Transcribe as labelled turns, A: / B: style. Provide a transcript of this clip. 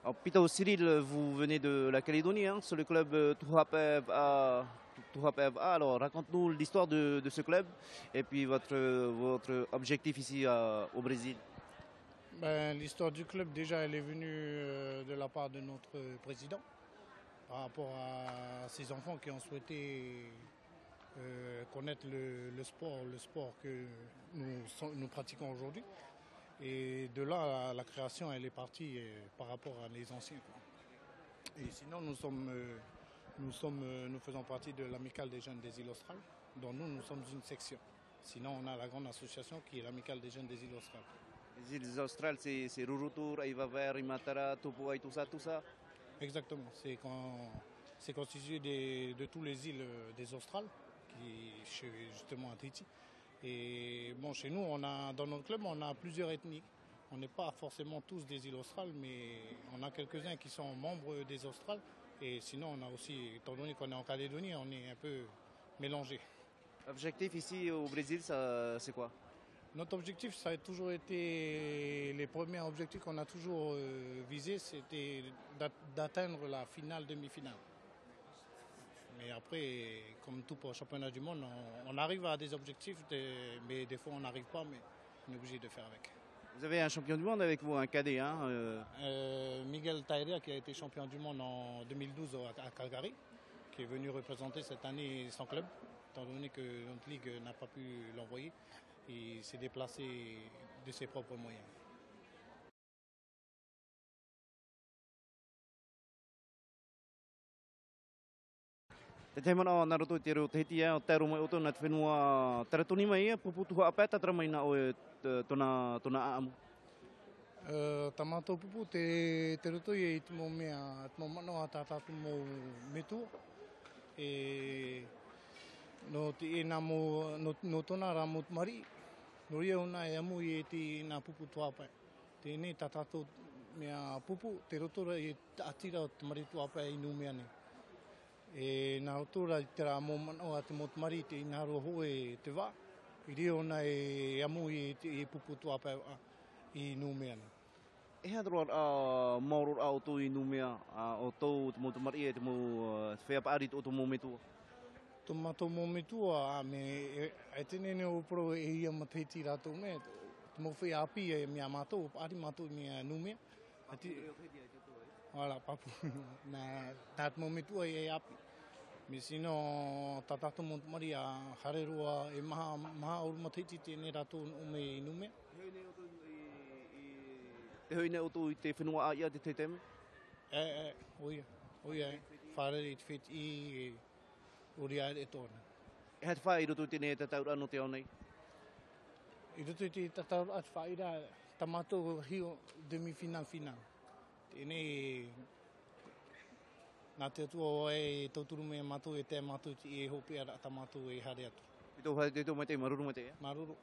A: Alors, Pito Cyril, vous venez de la Calédonie, hein, sur le club Tuhap FA. Alors, raconte-nous l'histoire de ce club et puis votre objectif ici au Brésil.
B: Ben, l'histoire du club, déjà, elle est venue de la part de notre président par rapport à ses enfants qui ont souhaité connaître le sport que nous pratiquons aujourd'hui. Et de là, la création, elle est partie par rapport à les anciens, quoi. Et sinon, nous faisons partie de l'amicale des jeunes des îles australes, dont nous sommes une section. Sinon, on a la grande association qui est l'amicale des jeunes des îles australes.
A: Les îles australes, c'est Rurutur, Aivaver, Imatara, Tupuai, tout ça, tout ça.
B: Exactement, c'est constitué de toutes les îles des Australes, justement à Tahiti. Et bon, chez nous, dans notre club, on a plusieurs ethnies. On n'est pas forcément tous des îles australes, mais on a quelques-uns qui sont membres des Australes. Et sinon, on a aussi, étant donné qu'on est en Calédonie, on est un peu mélangé.
A: L'objectif ici au Brésil, c'est quoi?
B: Notre objectif, ça a toujours été, les premiers objectifs qu'on a toujours visés, c'était d'atteindre la finale, demi-finale. Mais après, comme tout pour le championnat du monde, on arrive à des objectifs, mais des fois on n'arrive pas, mais on est obligé de faire avec.
A: Vous avez un champion du monde avec vous, un cadet, hein
B: Miguel Tairea, qui a été champion du monde en 2012 à Calgary, qui est venu représenter cette année son club, étant donné que notre ligue n'a pas pu l'envoyer. Il s'est déplacé de ses propres moyens.
A: Te mana naruto te ro te tia o te ro mai o tona te whenua taratoni mai e puputu hapa tatra mai na o tona aamu.
B: Tamato pupu te roto i te mo mea, te mo mano a tātātu mo metu. E no te e nā mo, no tona rā mo mari, no ria una e amu i te nā pupu tuapai. Tēnei tātātu mea pupu, te roto ra i atira o te mari tuapai i nu mea nei. E nā roto ra i te rā mo mano a te mo mari te ina roho e te wā. I ria una e amu i te pupu tuapai i nu mea nei.
A: E hea droa a mauro a o tō i numea o tō te mo te mari e te mo whea paari o tō mo metua.
B: Tō mato mo metua me e tēne ne o pro e ia mateiti rātou me. Te mo whea api e mea mato, paari mato mea numea. Wala, papu. Nā tāt mo metua e api. Me sino tātātou mo mari a hareroa e maha oru mateiti tēne rātou ume i numea.
A: E hoi ne o tō i te whenua a ia te te teme?
B: Oia, whārere i te wheti i ori aere e tōna.
A: E hea te whae i roto tēne te taura no te au nei?
B: I roto te tataura atu whaera, tamato hio demi-final. Tēnei, nā te atua e tauturu mea mato e te mato i e hopi ara tamato e hare atu.
A: I tō mai te maruru mai te e?
B: Maruru.